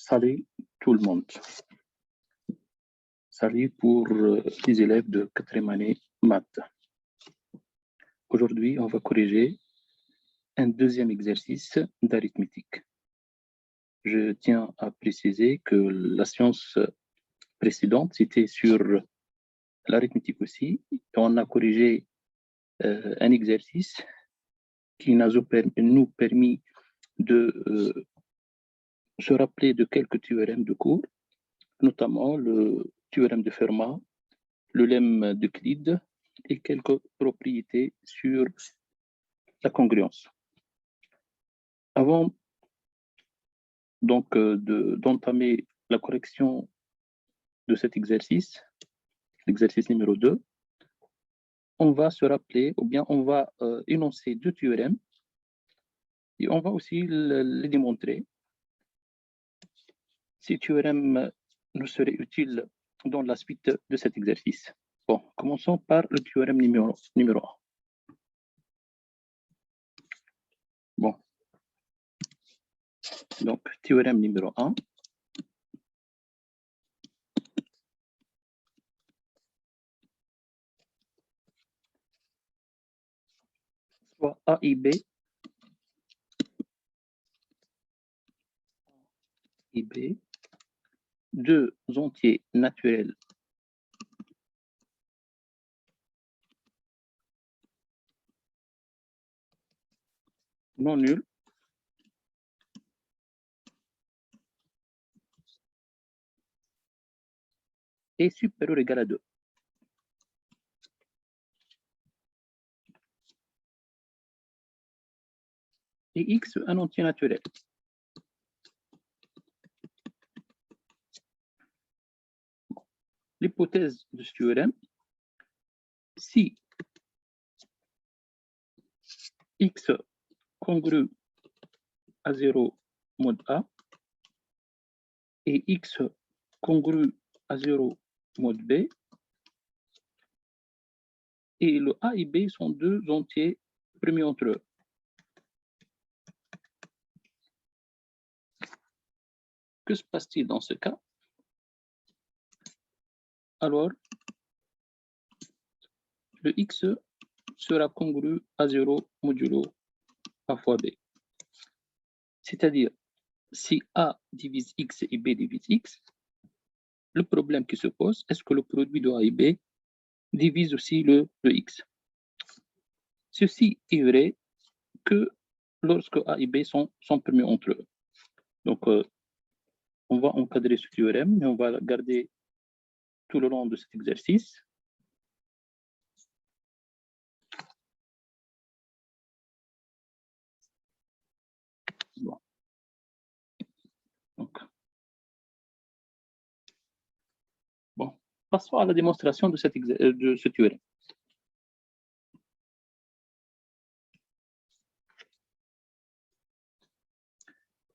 Salut tout le monde. Salut pour les élèves de 4e année maths. Aujourd'hui, on va corriger un deuxième exercice d'arithmétique. Je tiens à préciser que la séance précédente, c'était sur l'arithmétique aussi. On a corrigé un exercice qui nous permis de se rappeler de quelques théorèmes de cours, notamment le théorème de Fermat, le lemme d'Euclide et quelques propriétés sur la congruence. Avant donc d'entamer la correction de cet exercice, l'exercice numéro 2, on va se rappeler, ou bien on va énoncer deux théorèmes et on va aussi les démontrer. Ces théorèmes nous seraient utiles dans la suite de cet exercice. Bon, commençons par le théorème numéro 1. Bon. Donc, théorème numéro 1. Soit A et B. Et B, deux entiers naturels non nuls et supérieur ou égal à 2. Et X, un entier naturel. L'hypothèse de ce théorème, si X congru à 0 mode A et X congru à 0 mode B, et le A et B sont deux entiers premiers entre eux. Que se passe-t-il dans ce cas? Alors, le X sera congru à 0 modulo A fois B. C'est-à-dire, si A divise X et B divise X, le problème qui se pose, est-ce que le produit de A et B divise aussi le X? Ceci est vrai que lorsque A et B sont premiers entre eux. Donc, on va encadrer ce théorème, mais on va le garder tout le long de cet exercice. Bon. Donc, bon. Passons à la démonstration de ce théorème.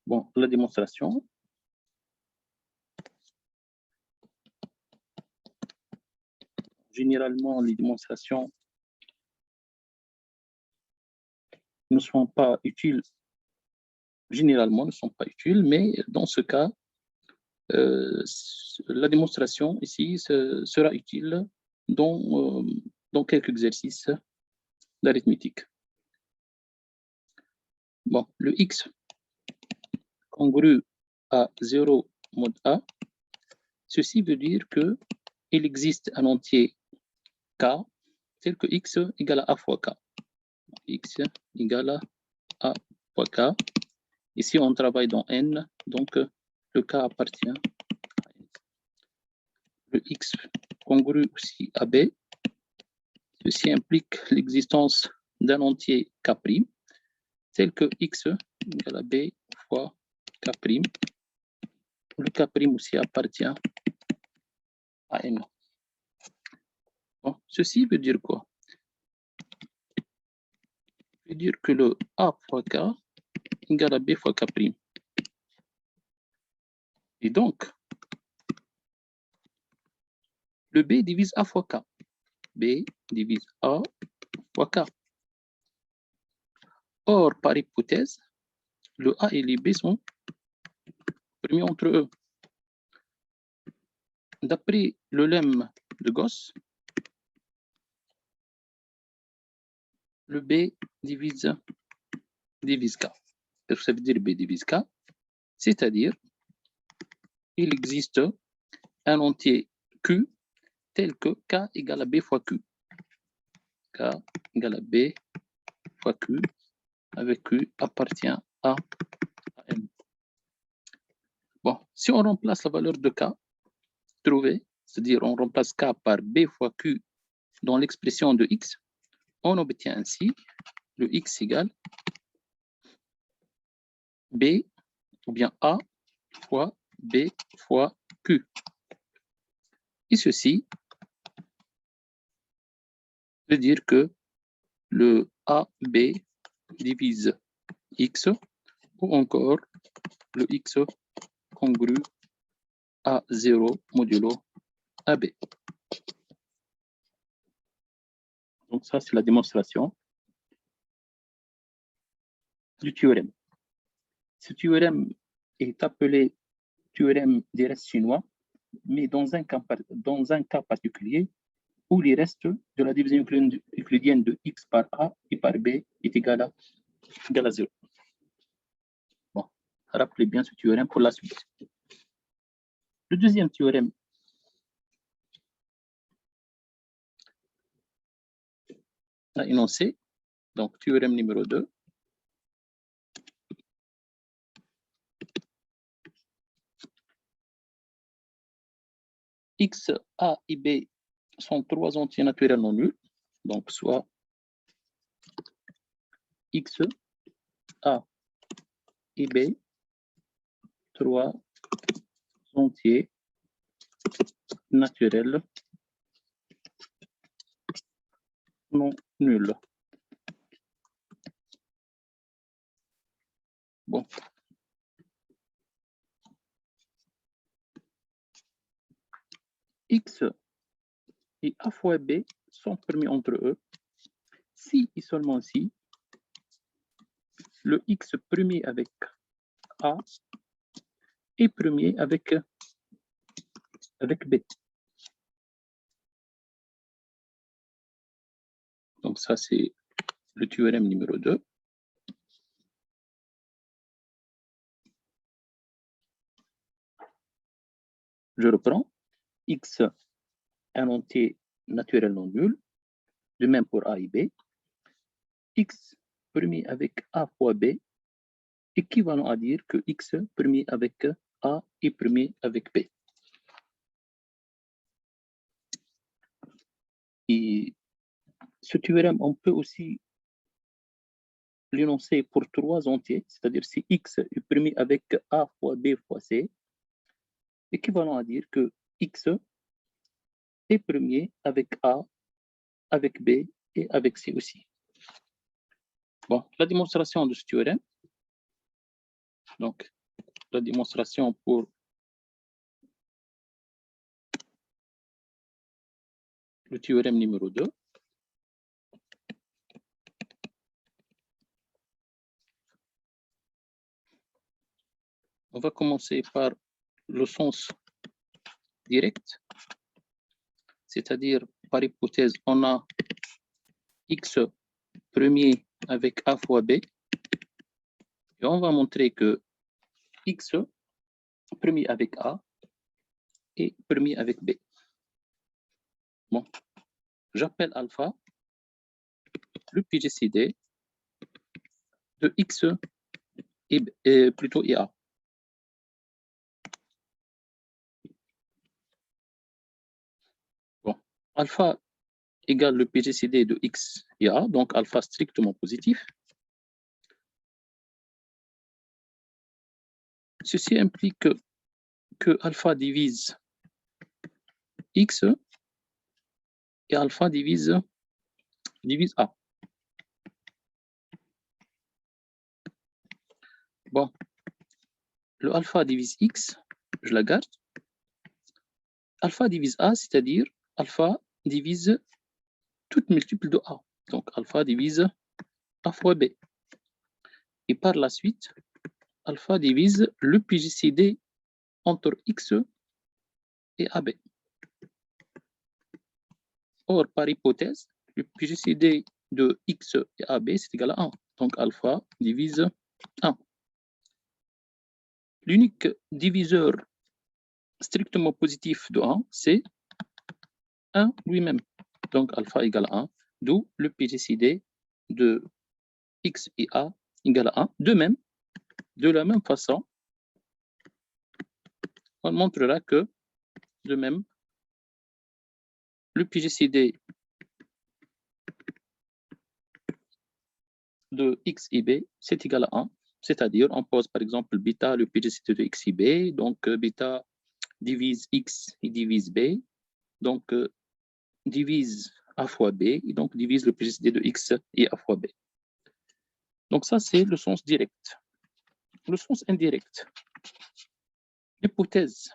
Bon, la démonstration. Généralement, les démonstrations ne sont pas utiles. Généralement, ne sont pas utiles, mais dans ce cas, la démonstration ici sera utile dans quelques exercices d'arithmétique. Bon, le X congru à 0 mode A, ceci veut dire qu'il existe un entier K tel que X égale à A fois K. X égale à A fois K. Ici, on travaille dans N, donc le K appartient à N. Le X congru aussi à B, ceci implique l'existence d'un entier K', tel que X égale à B fois K'. Le K' aussi appartient à N. Bon, ceci veut dire quoi? Veut dire que le A fois K égale à B fois K'. Et donc, le B divise A fois K. B divise A fois K. Or, par hypothèse, le A et les B sont premier entre eux. D'après le lemme de Gauss, le B divise K. Qu'est-ce que ça veut dire B divise K? C'est-à-dire, il existe un entier Q tel que K égale à B fois Q. K égale à B fois Q, avec Q appartient à M. Bon, si on remplace la valeur de K, trouvée, c'est-à-dire on remplace K par B fois Q dans l'expression de X, on obtient ainsi le X égale B ou bien A fois B fois Q. Et ceci veut dire que le AB divise X ou encore le X congru à 0 modulo AB. Donc ça, c'est la démonstration du théorème. Ce théorème est appelé théorème des restes chinois, mais dans un cas particulier où les restes de la division euclidienne de X par A et par B est égal à 0. Bon, rappelez bien ce théorème pour la suite. Le deuxième théorème à énoncer, donc théorème numéro 2. X, A et B sont trois entiers naturels non nuls, donc soit X, A et B, trois entiers naturels non nuls. Bon. X et A fois B sont permis entre eux si et seulement si le X premier avec A est premier avec B. Donc ça, c'est le théorème numéro 2. Je reprends. X, un entier naturel non nul. De même pour A et B. X premier avec A fois B, équivalent à dire que X premier avec A est premier avec B. Et ce théorème, on peut aussi l'énoncer pour trois entiers, c'est-à-dire si X est premier avec A fois B fois C, équivalent à dire que X est premier avec A, avec B et avec C aussi. Bon, la démonstration de ce théorème, donc la démonstration pour le théorème numéro 2. On va commencer par le sens direct, c'est-à-dire par hypothèse, on a X premier avec A fois B, et on va montrer que X premier avec A et premier avec B. Bon, j'appelle alpha le PGCD de X et plutôt IA. Bon, alpha égale le PGCD de X et A, donc alpha strictement positif. Ceci implique que alpha divise X et alpha divise A. Bon, le alpha divise X, je la garde. Alpha divise A, c'est-à-dire alpha divise toute multiple de A. Donc alpha divise A fois B. Et par la suite, alpha divise le PGCD entre x et AB. Or, par hypothèse, le PGCD de x et AB, c'est égal à 1. Donc, alpha divise 1. L'unique diviseur strictement positif de 1, c'est 1 lui-même. Donc, alpha égale à 1, d'où le PGCD de x et A égale à 1. De la même façon, on montrera que, de même, le PGCD de x et b, c'est égal à 1. C'est-à-dire, on pose par exemple bêta, le PGCD de x et b, donc bêta divise x et divise b, donc divise a fois b, et donc divise le PGCD de x et a fois b. Donc ça, c'est le sens direct. Le sens indirect. L'hypothèse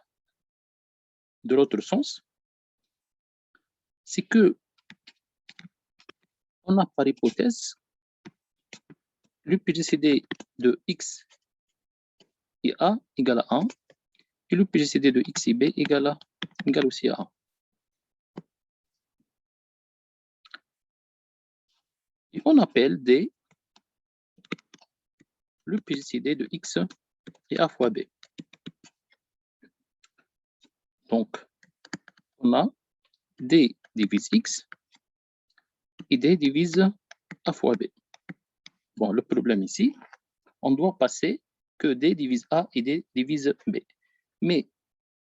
de l'autre sens, c'est que on a par hypothèse le PGCD de x et a égale à 1, et le PGCD de x et b égale aussi à 1. Et on appelle D le PGCD de x et a fois b. Donc, on a D divise x et D divise a fois b. Bon, le problème ici, on doit passer que D divise A et D divise B. Mais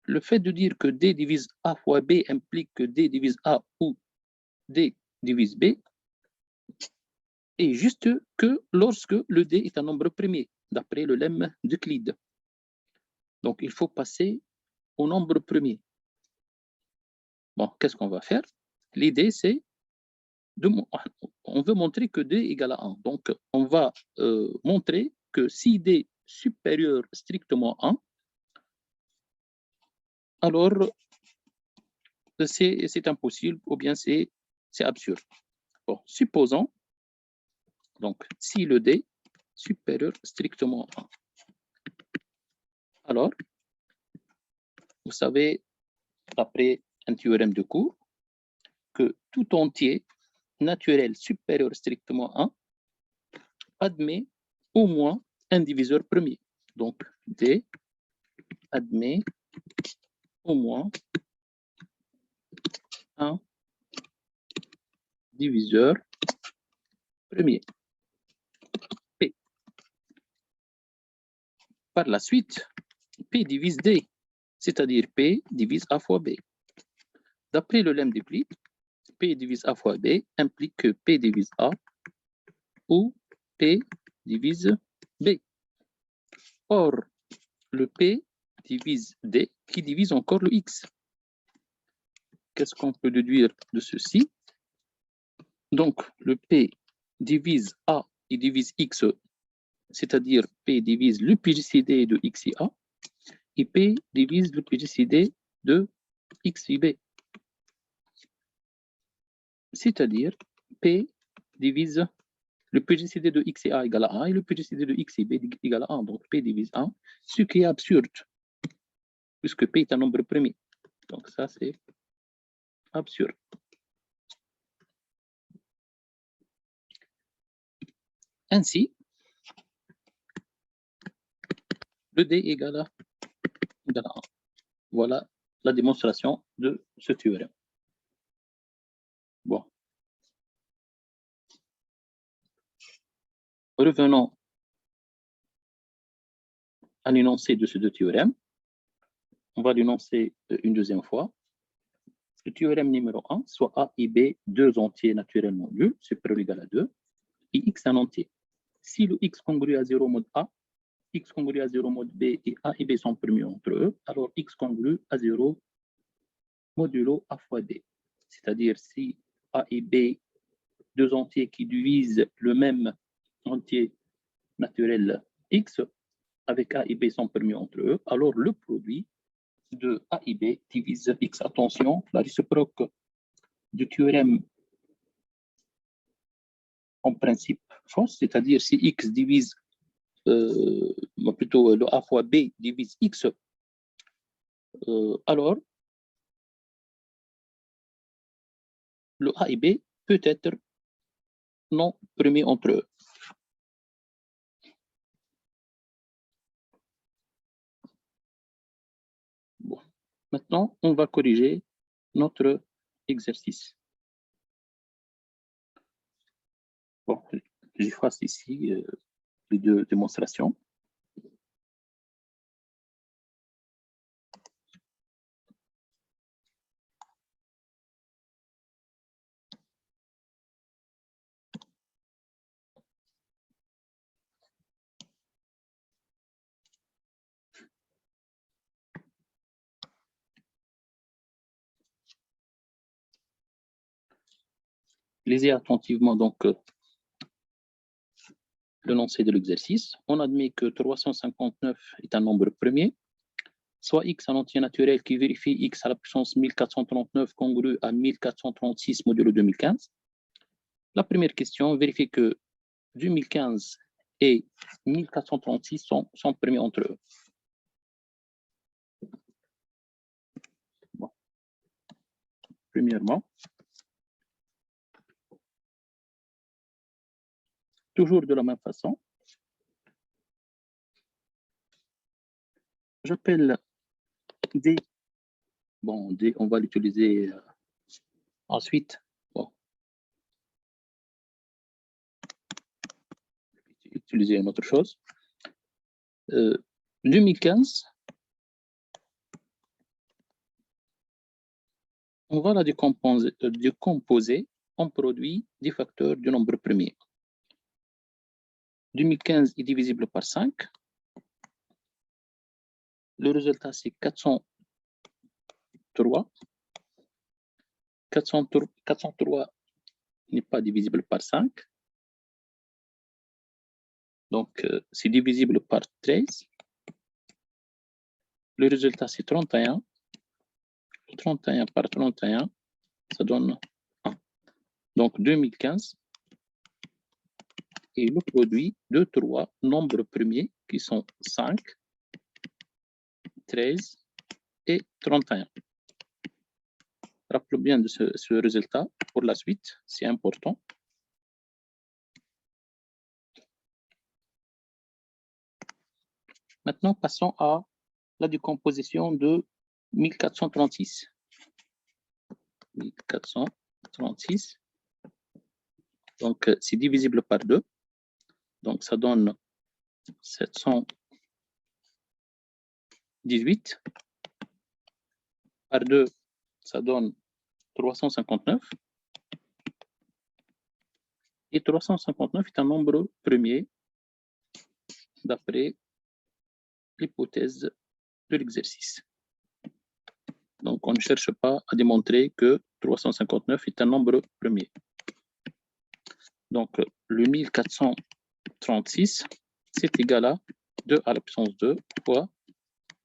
le fait de dire que D divise A fois B implique que D divise A ou D divise B est juste que lorsque le D est un nombre premier, d'après le lemme d'Euclide. Donc, il faut passer au nombre premier. Bon, qu'est-ce qu'on va faire? L'idée, c'est on veut montrer que D égale à 1. Donc, on va montrer que si D supérieur strictement à 1, alors c'est impossible ou bien c'est absurde. Bon, supposons, donc, si le D supérieur strictement à 1. Alors, vous savez, d'après un théorème de cours, que tout entier naturel supérieur strictement à 1 admet au moins un diviseur premier. Donc, D admet au moins un diviseur premier, P. Par la suite, P divise D, c'est-à-dire P divise A fois B. D'après le lemme d'Euclide, P divise A fois B implique que P divise A ou P divise B. Or, le P divise D qui divise encore le X. Qu'est-ce qu'on peut déduire de ceci? Donc, le P divise A et divise X, c'est-à-dire P divise le PGCD de X et A, et P divise le PGCD de X et B. C'est-à-dire P divise le PGCD de X et A égale à 1 et le PGCD de X et B égale à 1. Donc P divise 1, ce qui est absurde, puisque P est un nombre premier. Donc ça, c'est absurde. Ainsi, le D égale à 1. Voilà la démonstration de ce théorème. Bon. Revenons à l'énoncé de ce deux théorèmes. On va l'énoncer une deuxième fois. Le théorème numéro 1, soit A et B, deux entiers naturellement nuls, supérieur ou égal à 2, et X un entier. Si le X congrue à 0 mode A, X congrue à 0 mode B et A et B sont premiers entre eux, alors X congrue à 0 modulo A fois B. C'est-à-dire si A et B, deux entiers qui divisent le même entier naturel X, avec A et B sont premiers entre eux, alors le produit de A et B divise X. Attention, la réciproque du théorème en principe fausse, c'est-à-dire si X divise, plutôt le A fois B divise X, Alors, le A et B peut être non premier entre eux. Bon. Maintenant, on va corriger notre exercice. Bon, j'efface ici les deux démonstrations. Lisez attentivement donc l'énoncé de l'exercice. On admet que 359 est un nombre premier, soit x un entier naturel qui vérifie x à la puissance 1439 congru à 1436 modulo 2015. La première question vérifie que 2015 et 1436 sont premiers entre eux. Bon. Premièrement, toujours de la même façon, j'appelle D. Bon, D, on va l'utiliser ensuite. Bon. Utiliser une autre chose. 2015, on va la décomposer en produit des facteurs du nombre premier. 2015 est divisible par 5. Le résultat, c'est 403. 403 n'est pas divisible par 5. Donc, c'est divisible par 13. Le résultat, c'est 31. 31 par 31, ça donne 1. Donc, 2015 est le produit de trois nombres premiers qui sont 5, 13 et 31. Rappelez bien de ce résultat pour la suite, c'est important. Maintenant, passons à la décomposition de 1436. 1436. Donc, c'est divisible par 2. Donc, ça donne 718. Par 2, ça donne 359. Et 359 est un nombre premier d'après l'hypothèse de l'exercice. Donc, on ne cherche pas à démontrer que 359 est un nombre premier. Donc, le 1436, c'est égal à 2 à la puissance 2 fois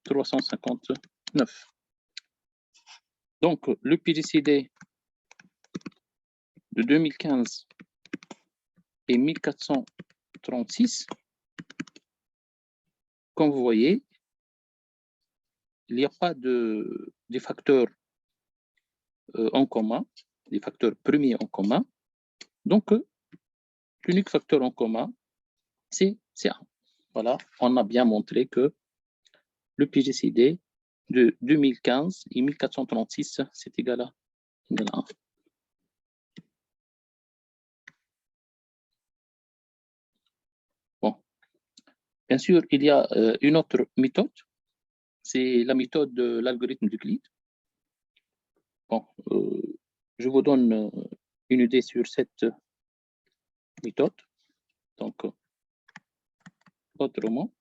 359. Donc, le PGCD de 2015 et 1436, comme vous voyez, il n'y a pas des facteurs en commun, des facteurs premiers en commun. Donc, l'unique facteur en commun, c'est 1. Voilà, on a bien montré que le PGCD de 2015 et 1436, c'est égal à 1. Bon. Bien sûr, il y a une autre méthode, c'est la méthode de l'algorithme d'Euclide. Bon, je vous donne une idée sur cette méthode. Donc, autrement,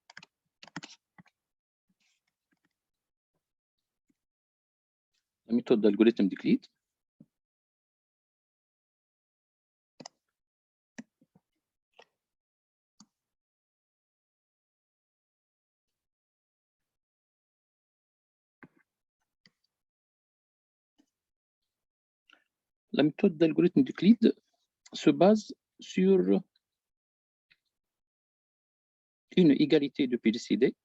la méthode d'algorithme d'Euclide. La méthode d'algorithme d'Euclide se base sur une égalité de PGCD.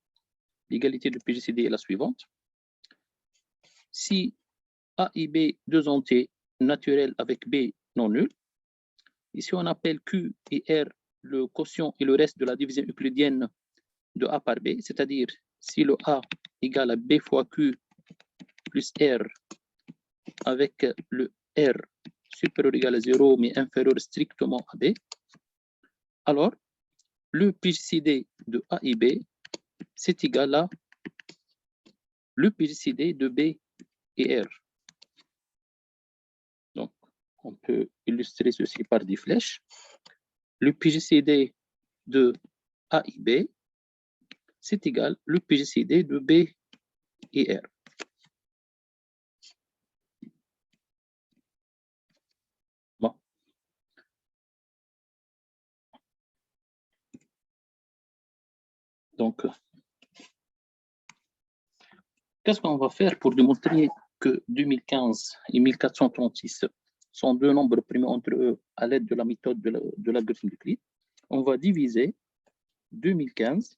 L'égalité de PGCD est la suivante. si A et B, deux entiers naturels avec B non nul, ici on appelle Q et R le quotient et le reste de la division euclidienne de A par B, c'est-à-dire si le A égale à B fois Q plus R avec le R supérieur ou égal à 0 mais inférieur strictement à B, alors le PJCD de A et B, c'est égal à le PJCD de B et R. Donc, on peut illustrer ceci par des flèches. Le PJCD de A et B, c'est égal le PJCD de B et R. Bon. Donc, qu'est-ce qu'on va faire pour démontrer que 2015 et 1436 sont deux nombres primés entre eux à l'aide de la méthode de l'algorithme d'Euclide? On va diviser 2015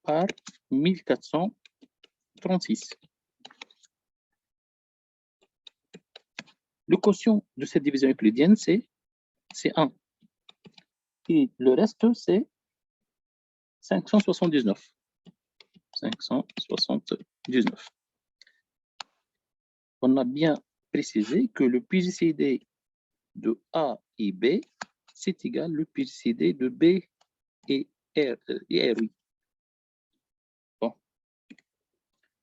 par 1436. Le quotient de cette division euclidienne, c'est 1. Et le reste, c'est 579. 579. On a bien précisé que le PJCD de A et B, c'est égal le PJCD de B et R. Oui. Bon.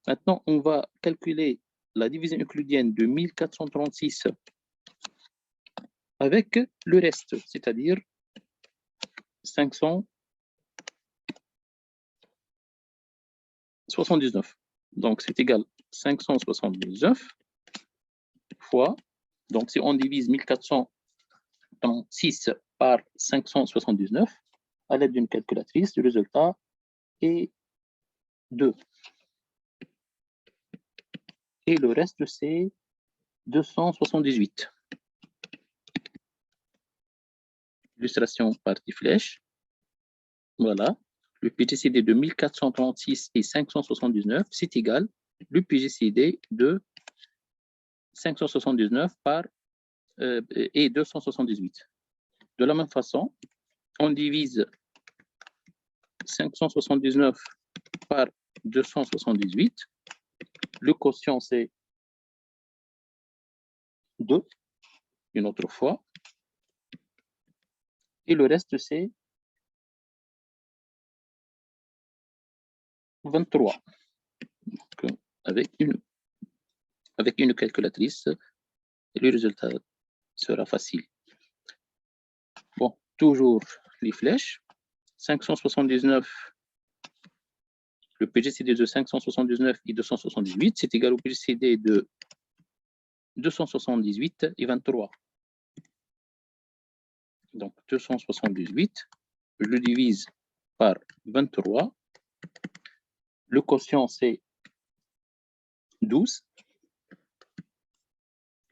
Maintenant, on va calculer la division euclidienne de 1436 avec le reste, c'est-à-dire 579. Donc, c'est égal 579 fois, donc si on divise 1436 par 579 à l'aide d'une calculatrice, le résultat est 2. Et le reste, c'est 278. Illustration par des flèches. Voilà. Le PGCD de 1436 et 579, c'est égal le PGCD de 579 par et 278. De la même façon, on divise 579 par 278. Le quotient, c'est 2, une autre fois. Et le reste, c'est 23. Donc, avec une calculatrice, le résultat sera facile. Bon, toujours les flèches. 579, le PGCD de 579 et 278, c'est égal au PGCD de 278 et 23. Donc, 278, je le divise par 23. Le quotient, c'est 12.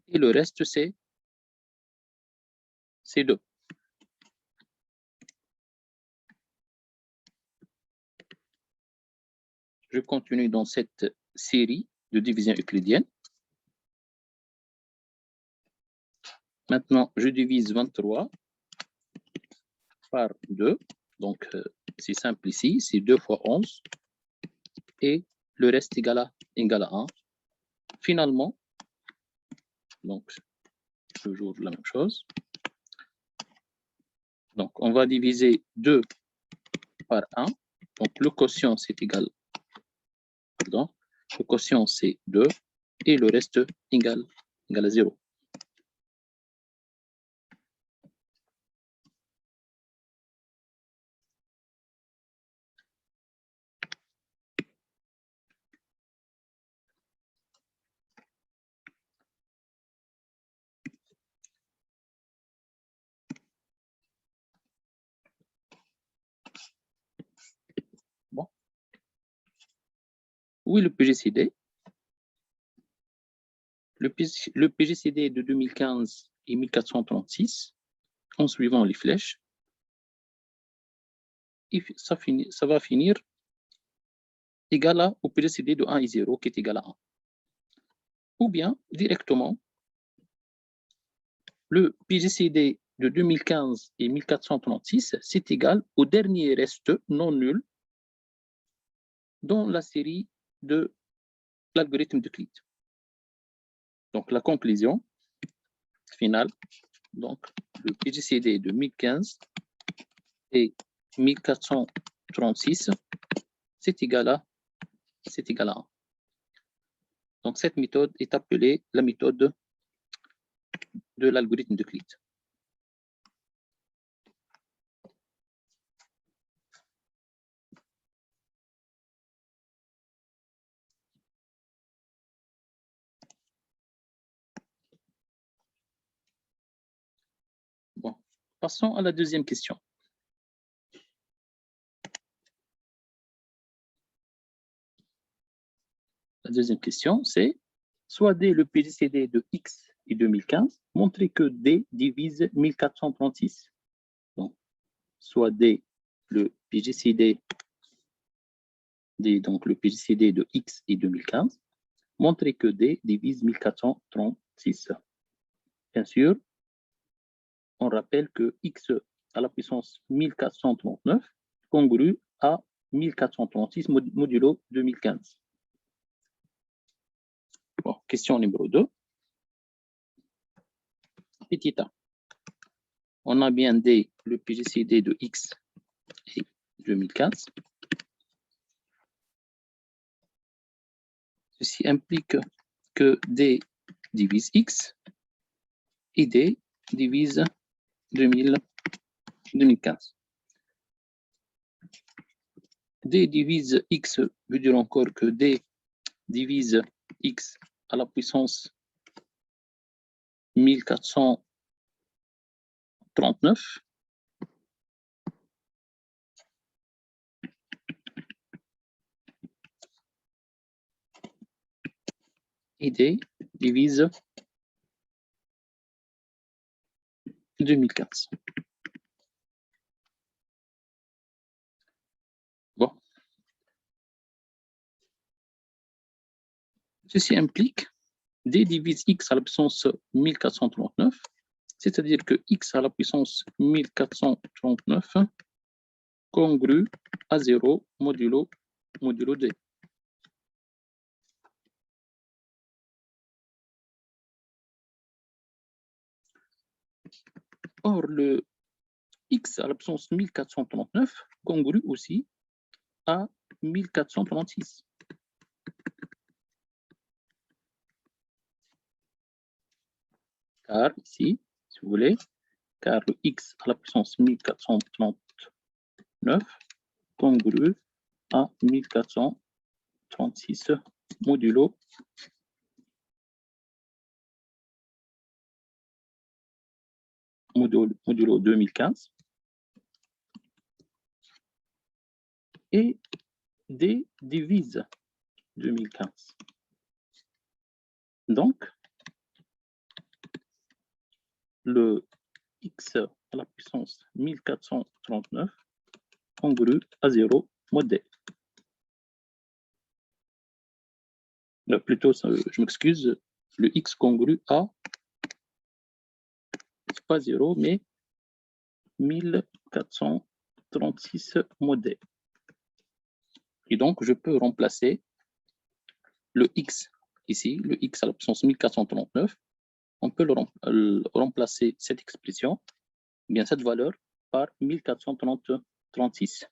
Et le reste, c'est 2. Je continue dans cette série de division euclidienne. Maintenant, je divise 23 par 2. Donc, c'est simple ici. C'est 2 fois 11. Et le reste égale à 1. Finalement, donc, toujours la même chose. Donc, on va diviser 2 par 1. Donc, le quotient, c'est égal. Pardon. Le quotient, c'est 2. Et le reste égal à 0. Bon. Oui, le PGCD. Le PGCD de 2015 et 1436, en suivant les flèches, ça va finir égal au PGCD de 1 et 0 qui est égal à 1. ou bien directement le PGCD de 2015 et 1436, c'est égal au dernier reste non nul dans la série de l'algorithme d'Euclide. Donc, la conclusion finale, donc, le PGCD de 2015 et 1436, c'est égal à 1. Donc, cette méthode est appelée la méthode de l'algorithme d'Euclide. Bon, passons à la deuxième question. La deuxième question, c'est soit D le PGCD de X et 2015, montrer que D divise 1436. Donc, soit D le PGCD, donc le PGCD de X et 2015, montrer que D divise 1436. Bien sûr, on rappelle que X à la puissance 1439 congrue à 1436 modulo 2015. Bon, question numéro 2. Petit a. On a bien D, le PGCD de X et 2015. Ceci implique que D divise X et D divise 2015. D divise X veut dire encore que D divise X à la puissance 1439. Et D divise 2015. Bon. Ceci implique D divise X à la puissance 1439, c'est-à-dire que X à la puissance 1439 congrue à 0 modulo D. Or, le X à la puissance 1439 congrue aussi à 1436. Car ici, si vous voulez, car le X à la puissance 1439 congrue à 1436 modulo modulo 2015 et D divise 2015. Donc, le X à la puissance 1439 congrue à 0 mod D. Plutôt, je m'excuse, le X congrue à, c'est pas 0, mais 1436 mod D. Et donc, je peux remplacer le X ici, le X à la puissance 1439, on peut remplacer cette expression, bien cette valeur, par 1436.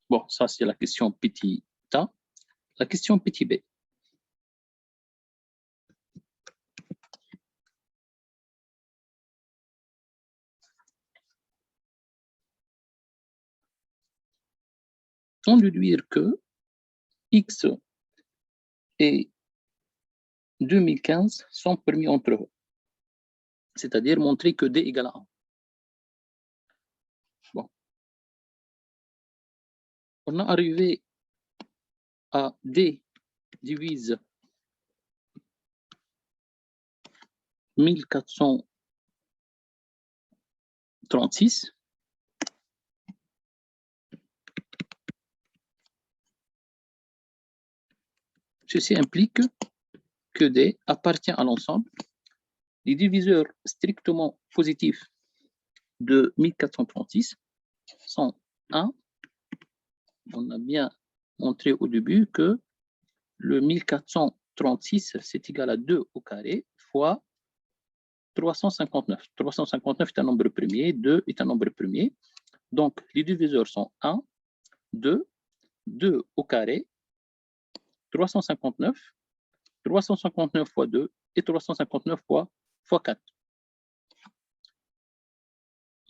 Bon, ça c'est la question petit a. La question petit b. On déduire que X et 2015 sont permis entre eux. C'est-à-dire montrer que D égale à 1. Bon. On a arrivé à D divise 1436. Ceci implique que D appartient à l'ensemble. Les diviseurs strictement positifs de 1436 sont 1. On a bien montré au début que le 1436, c'est égal à 2 au carré fois 359. 359 est un nombre premier, 2 est un nombre premier. Donc, les diviseurs sont 1, 2, 2 au carré, 359, 359 fois 2 et 359 fois 4.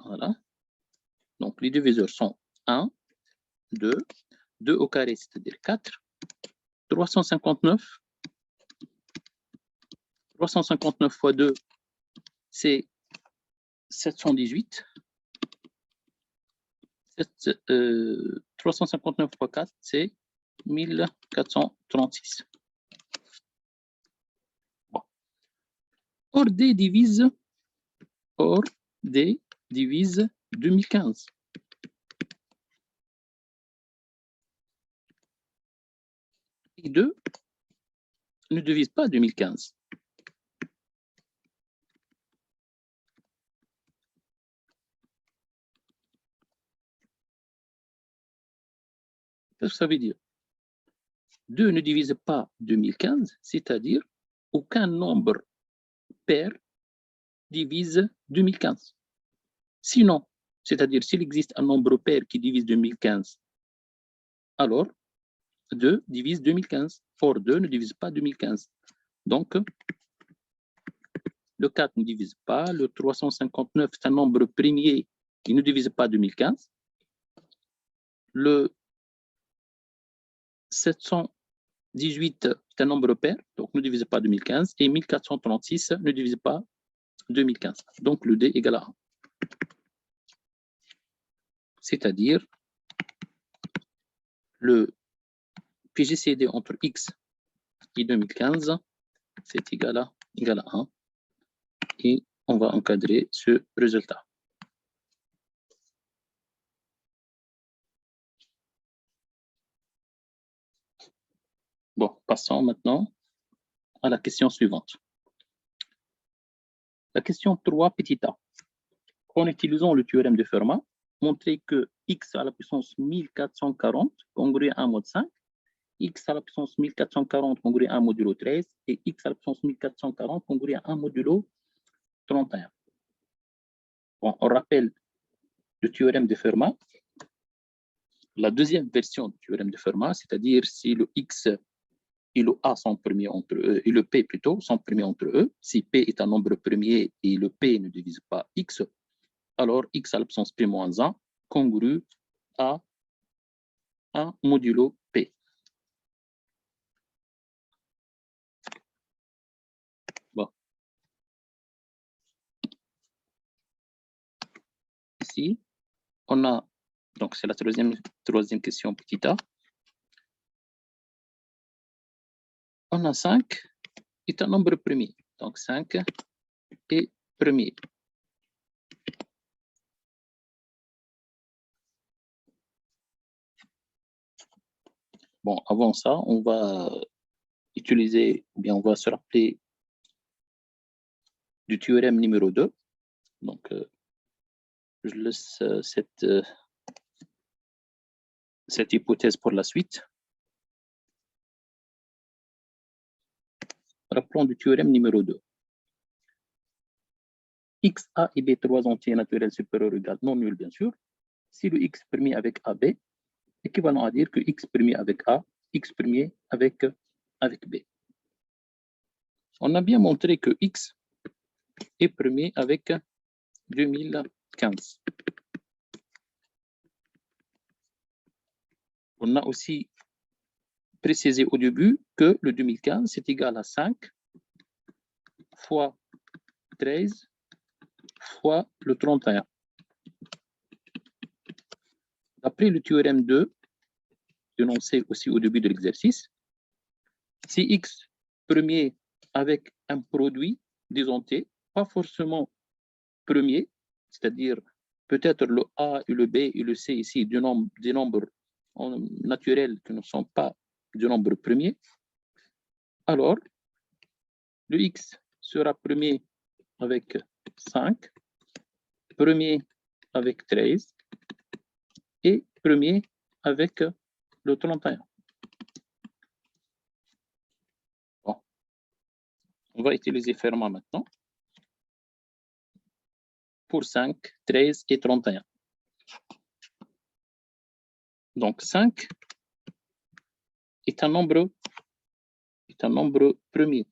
Voilà. Donc, les diviseurs sont 1, 2, 2 au carré, c'est-à-dire 4, 359, 359 fois 2, c'est 718. 359 fois 4, c'est 1436. Bon. Or D divise 2015. Et 2 ne divise pas 2015. Qu'est-ce que ça veut dire? 2 ne divise pas 2015, c'est-à-dire aucun nombre pair divise 2015. Sinon, c'est-à-dire s'il existe un nombre pair qui divise 2015, alors 2 divise 2015. Or, 2 ne divise pas 2015. Donc, le 4 ne divise pas, le 359 c'est un nombre premier qui ne divise pas 2015. Le 718 est un nombre pair, donc ne divise pas 2015, et 1436 ne divise pas 2015. Donc le D égale à 1. C'est-à-dire le PGCD entre X et 2015, c'est égal à 1. Et on va encadrer ce résultat. Bon, passons maintenant à la question suivante. La question 3, petit a. En utilisant le théorème de Fermat, montrer que x à la puissance 1440 congruent à 1 mode 5, x à la puissance 1440 congruent à 1 modulo 13 et x à la puissance 1440 congruent à 1 modulo 31. Bon, on rappelle le théorème de Fermat, la deuxième version du théorème de Fermat, c'est-à-dire si le x et le a sont premiers entre eux, et le p plutôt sont premiers entre eux, si p est un nombre premier et le p ne divise pas x, alors x à la puissance p-1 congrue à 1 modulo p. Bon. Ici, on a, donc c'est la troisième question petit a. On a 5 est un nombre premier. Donc 5 est premier. Bon, avant ça, on va utiliser, ou bien on va se rappeler du théorème numéro 2. Donc, je laisse cette hypothèse pour la suite. Rappelons du théorème numéro 2. X, A et B, trois entiers naturels supérieurs ou égaux non nuls, bien sûr. Si le X premier avec AB, équivalent à dire que X premier avec A, X premier avec B. On a bien montré que X est premier avec 2015. On a aussi précisé au début que le 2015 c'est égal à 5 fois 13 fois le 31. D'après le théorème 2, énoncé aussi au début de l'exercice, si X premier avec un produit disjoncté, pas forcément premier, c'est-à-dire peut-être le A et le B et le C ici, des nombres naturels qui ne sont pas du nombre premier, alors le x sera premier avec 5, premier avec 13 et premier avec le 31. Bon. On va utiliser Fermat maintenant pour 5, 13 et 31. Donc 5 est un nombre premier.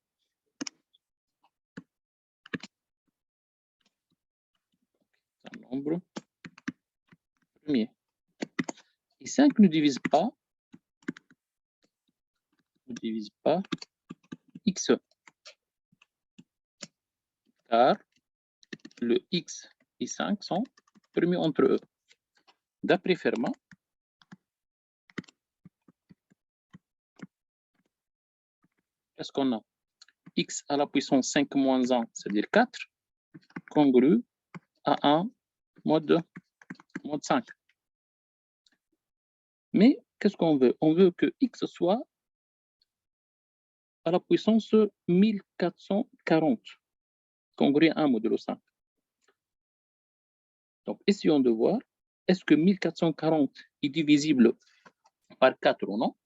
Un nombre premier. Et 5 ne divise pas x, car le x et 5 sont premiers entre eux. D'après Fermat, qu'est-ce qu'on a? X à la puissance 5 moins 1, c'est-à-dire 4, congru à 1 mode 5. Mais qu'est-ce qu'on veut? On veut que x soit à la puissance 1440, congru à 1 modulo 5. Donc, essayons de voir, est-ce que 1440 est divisible par 4 ou non?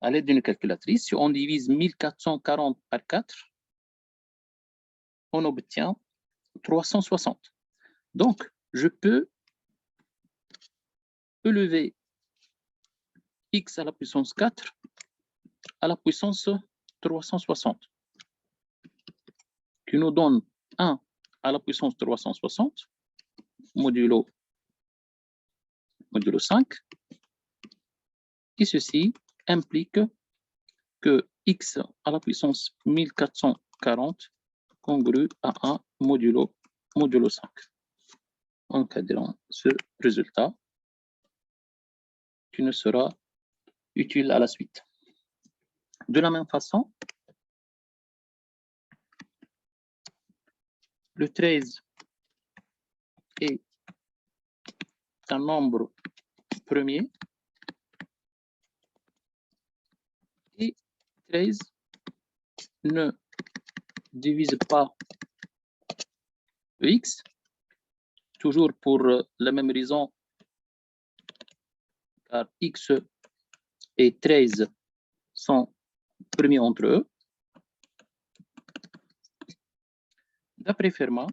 À l'aide d'une calculatrice, si on divise 1440 par 4, on obtient 360. Donc, je peux élever x à la puissance 4 à la puissance 360, qui nous donne 1 à la puissance 360, modulo 5, et ceci implique que x à la puissance 1440 congru à 1 modulo 5. Encadrant ce résultat qui nous sera utile à la suite. De la même façon, le 13 est un nombre premier et 13 ne divise pas le x, toujours pour la même raison, car x et 13 sont premiers entre eux. D'après Fermat,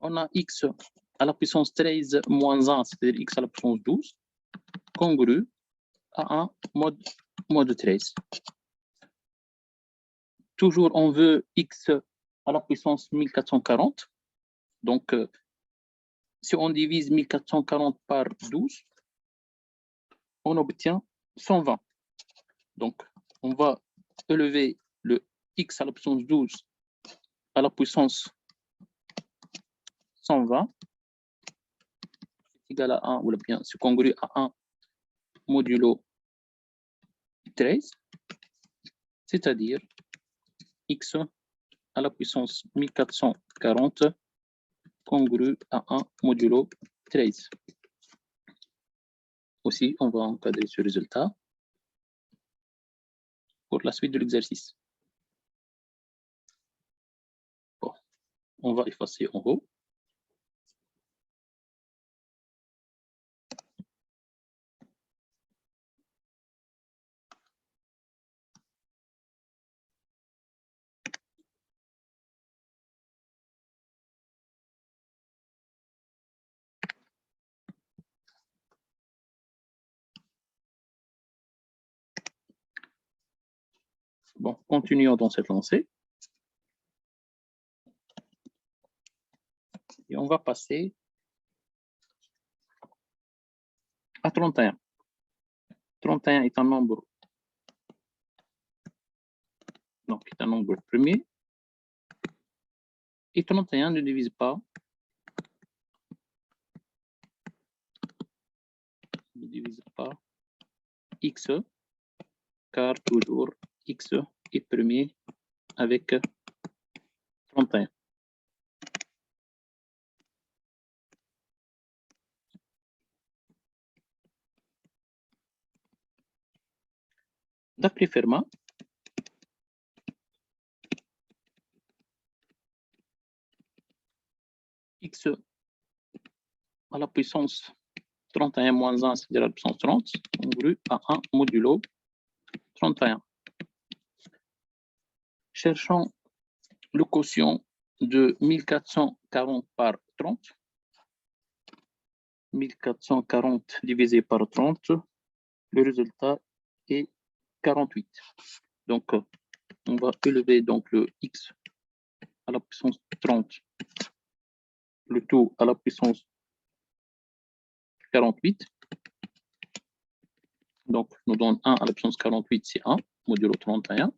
on a x à la puissance 13 moins 1, c'est-à-dire x à la puissance 12, congru à 1 mode 13. Toujours, on veut x à la puissance 1440. Donc, si on divise 1440 par 12, on obtient 120. Donc, on va élever le x à la puissance 12 à la puissance 120, égal à 1, ou bien c'est congru à 1 modulo 13, c'est-à-dire x à la puissance 1440 congru à 1 modulo 13. Aussi, on va encadrer ce résultat pour la suite de l'exercice. Bon, on va effacer en haut. Bon, continuons dans cette lancée. Et on va passer à 31. 31 est un nombre, donc est un nombre premier. Et 31 ne divise pas x, car toujours x est premier avec 31. D'après Fermat, x à la puissance 31 moins 1, c'est-à-dire à la puissance 30, congru à 1 modulo 31. Cherchons le quotient de 1440 par 30. 1440 divisé par 30, le résultat est 48. Donc, on va élever donc le x à la puissance 30, le tout à la puissance 48. Donc, nous donne 1 à la puissance 48, c'est 1, modulo 31.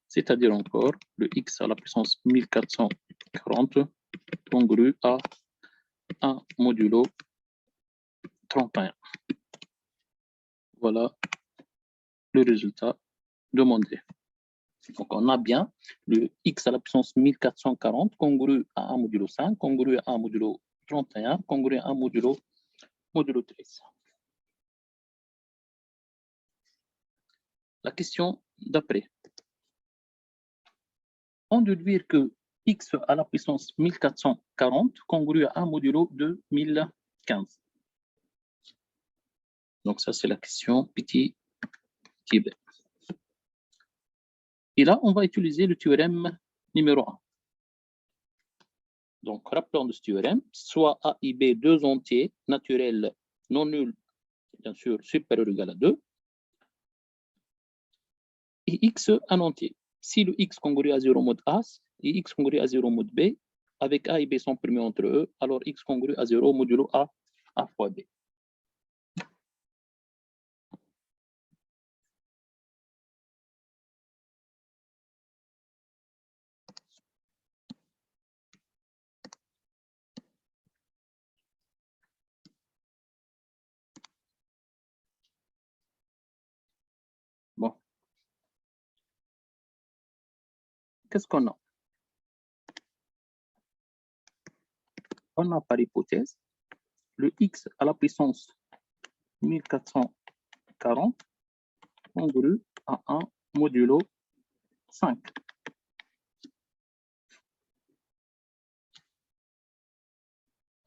C'est-à-dire encore le x à la puissance 1440 congru à 1 modulo 31. Voilà le résultat demandé. Donc, on a bien le x à la puissance 1440 congru à 1 modulo 5, congru à 1 modulo 31, congru à 1 modulo 13. La question d'après. On déduire que x à la puissance 1440 congru à 1 modulo de 1015. Donc, ça, c'est la question petit b. Et là, on va utiliser le théorème numéro 1. Donc, rappelons de ce théorème, soit A et B, deux entiers naturels non nuls, bien sûr, supérieurs ou égal à 2, et x un entier. Si le x congrue à 0 mode A et x congrue à 0 mode B, avec A et B sont permis entre eux, alors x congrue à 0 modulo A fois B. Bon. Qu'est-ce qu'on a? On a par hypothèse le x à la puissance 1440 congrue à 1 modulo 5.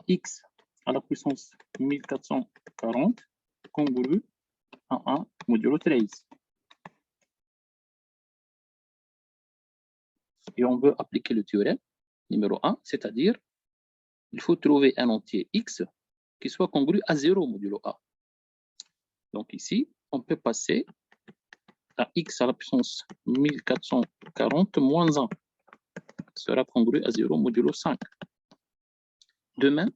X à la puissance 1440 congrue à 1 modulo 13. Et on veut appliquer le théorème numéro 1, c'est-à-dire il faut trouver un entier x qui soit congru à 0 modulo A. Donc ici, on peut passer à x à la puissance 1440 moins 1 sera congru à 0 modulo 5. De même,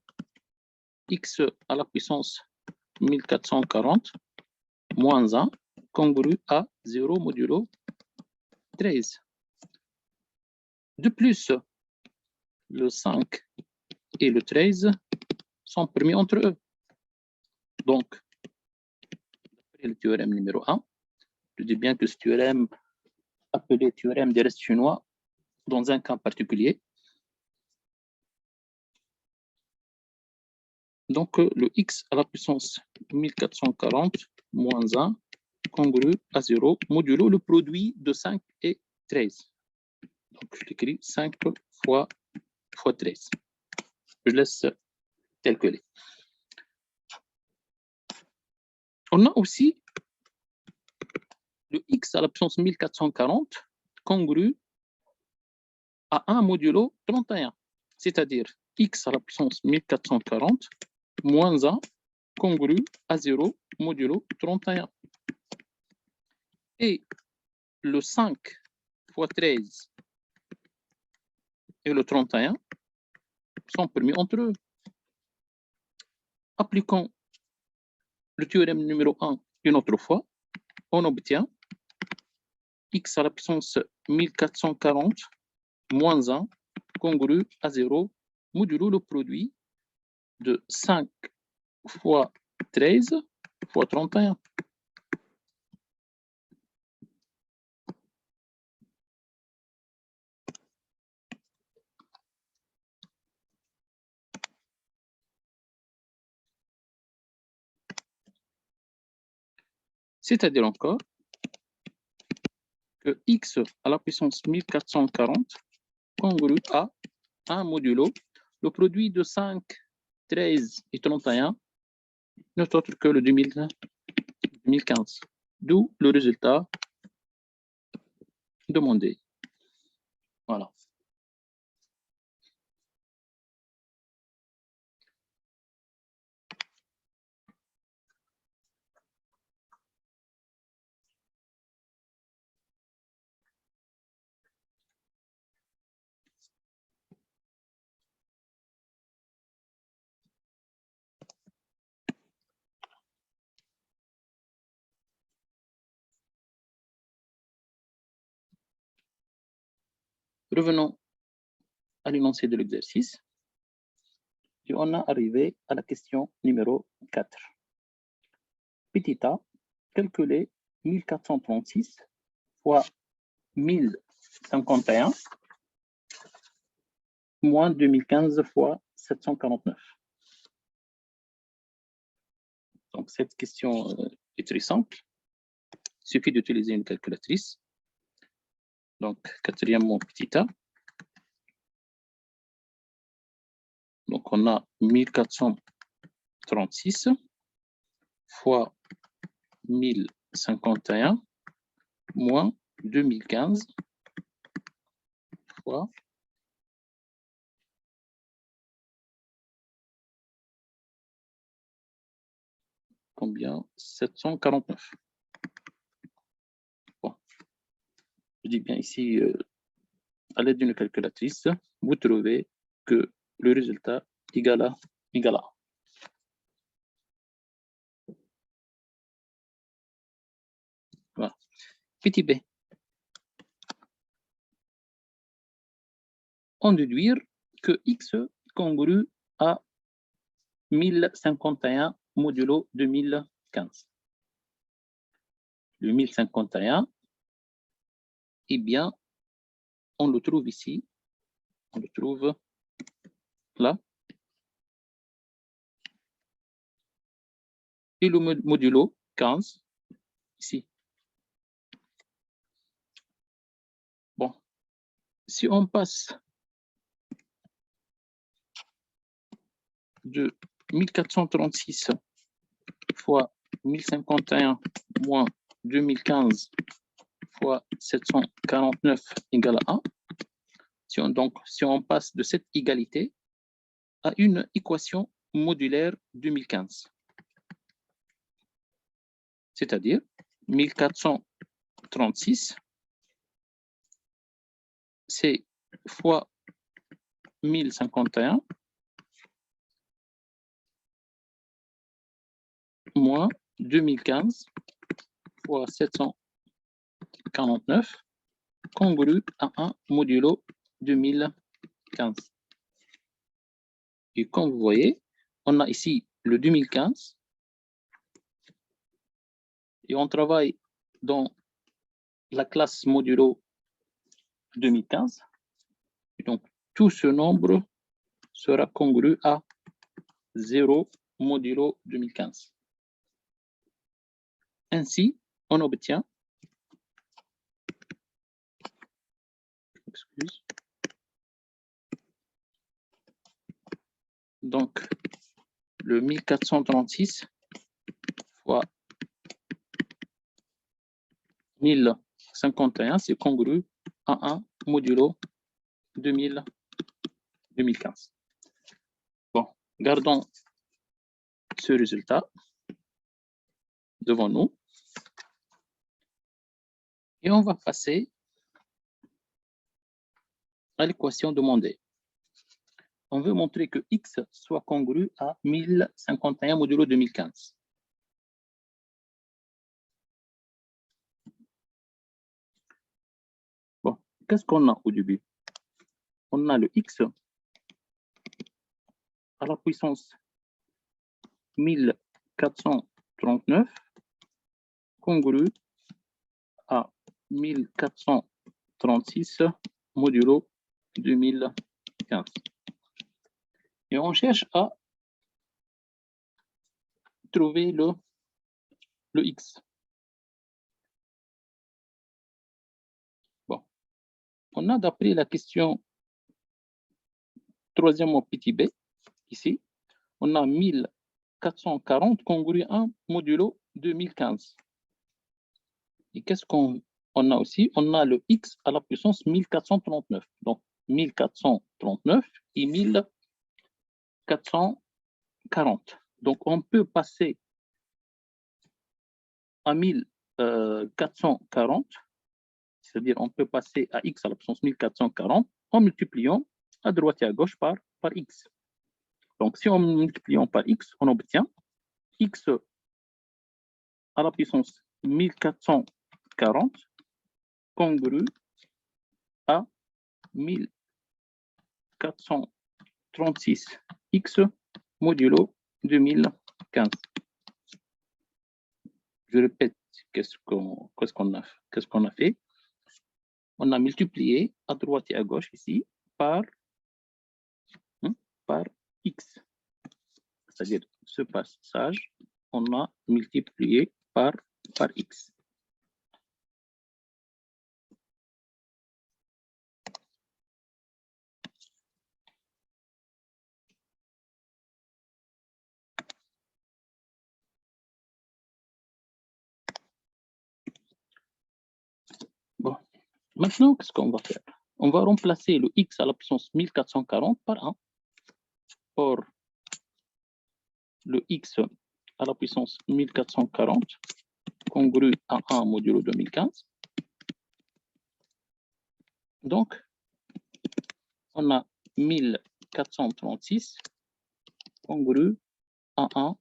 x à la puissance 1440 moins 1 congru à 0 modulo 13. De plus, le 5 et le 13 sont permis entre eux. Donc, le théorème numéro 1, je dis bien que ce théorème, appelé théorème des restes chinois, dans un cas particulier. Donc, le x à la puissance 1440 moins 1 congru à 0 modulo le produit de 5 et 13. Donc, je l'écris 5 fois 13. Je laisse tel que est. On a aussi le x à la puissance 1440 congru à 1 modulo 31, c'est-à-dire x à la puissance 1440 moins 1 congru à 0 modulo 31. Et le 5 fois 13 et le 31 sont permis entre eux. Appliquons le théorème numéro 1 une autre fois. On obtient x à la puissance 1440 moins 1 congru à 0 modulo le produit de 5 fois 13 fois 31. C'est-à-dire encore que x à la puissance 1440 congrue à 1 modulo le produit de 5, 13 et 31 n'est autre que le 2015. D'où le résultat demandé. Voilà. Revenons à l'énoncé de l'exercice. Et on est arrivé à la question numéro 4. Petit a, calculer 1436 fois 1051 moins 2015 fois 749. Donc, cette question est très simple. Il suffit d'utiliser une calculatrice. Donc, quatrièmement, petit a. Donc, on a 1436 fois 1051 moins 2015 fois combien? 749. Bon. Je dis bien ici, à l'aide d'une calculatrice, vous trouvez que le résultat égale à. Voilà. Petit b. On déduire que x congrue à 1051 modulo 2015. Le 1051, eh bien, on le trouve ici. On le trouve là. Et le modulo 15, ici. Bon, si on passe de 1436 fois 1051 moins 2015 fois 749 égale à 1, si on passe de cette égalité à une équation modulaire 2015, c'est-à-dire 1436, c'est fois 1051 moins 2015 fois 749 congrue à 1 modulo 2015. Et comme vous voyez, on a ici le 2015 et on travaille dans la classe modulo 2015. Et donc, tout ce nombre sera congru à 0 modulo 2015. Ainsi, on obtient donc le 1436 fois 1051, c'est congru à 1 modulo 2015. Bon, gardons ce résultat devant nous. Et on va passer à l'équation demandée. On veut montrer que x soit congru à 1051 modulo 2015. Bon, qu'est-ce qu'on a au début? On a le x à la puissance 1439 congru à 1436 modulo 2015. Et on cherche à trouver le x. On a d'après la question troisièmement petit b, ici, on a 1440 congru 1 modulo 2015. Et qu'est-ce qu'on a aussi? On a le x à la puissance 1439. Donc, 1439 et 1440. Donc, on peut passer à 1440, c'est-à-dire on peut passer à x à la puissance 1440 en multipliant à droite et à gauche par x. Donc, si on multiplie par x, on obtient x à la puissance 1440 congru à 1436x modulo 2015. Je répète, qu'est-ce qu'on a fait? On a multiplié à droite et à gauche ici par x. C'est-à-dire ce passage, on a multiplié par x. Bon, maintenant, qu'est-ce qu'on va faire? On va remplacer le x à la puissance 1440 par 1. Or, le x à la puissance 1440 congru à 1 modulo 2015. Donc, on a 1436 congru à 1,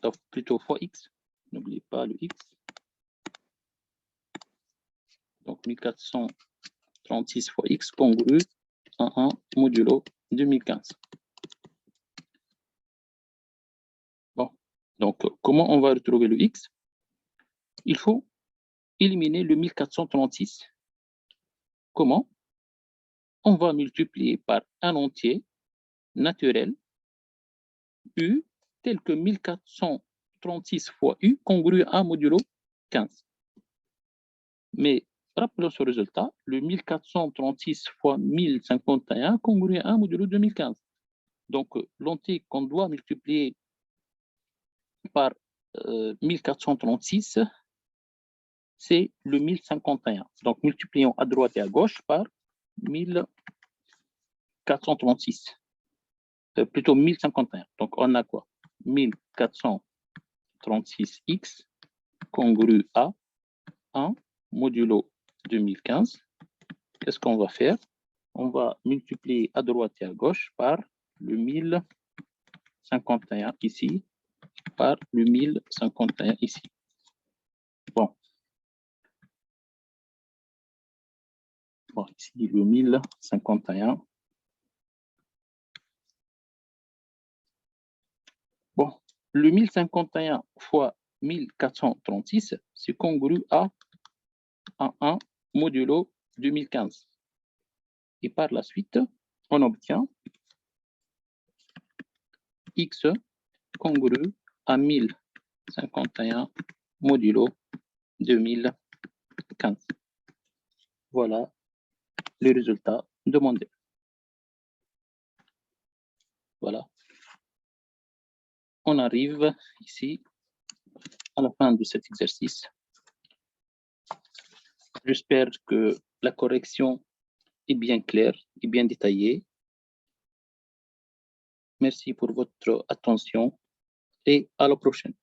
donc plutôt fois x. N'oubliez pas le x. Donc, 1436 fois x congru à 1 modulo 2015. Bon, donc, comment on va retrouver le x? Il faut éliminer le 1436. Comment? On va multiplier par un entier naturel u tel que 1436 fois u congru à 1 modulo 15. Mais rappelons ce résultat, le 1436 fois 1051 congru à 1 modulo 2015. Donc, l'entier qu'on doit multiplier par 1436, c'est le 1051. Donc, multiplions à droite et à gauche par 1436. Plutôt 1051. Donc, on a quoi? 1436x congru à 1 modulo 2015. Qu'est-ce qu'on va faire? On va multiplier à droite et à gauche par le 1051 ici, par le 1051 ici. Bon. Bon, ici, le 1051. Bon, le 1051 fois 1436, c'est congru à 1 modulo 2015. Et par la suite, on obtient x congru à 1051 modulo 2015. Voilà le résultat demandé. Voilà. On arrive ici à la fin de cet exercice. J'espère que la correction est bien claire et bien détaillée. Merci pour votre attention et à la prochaine.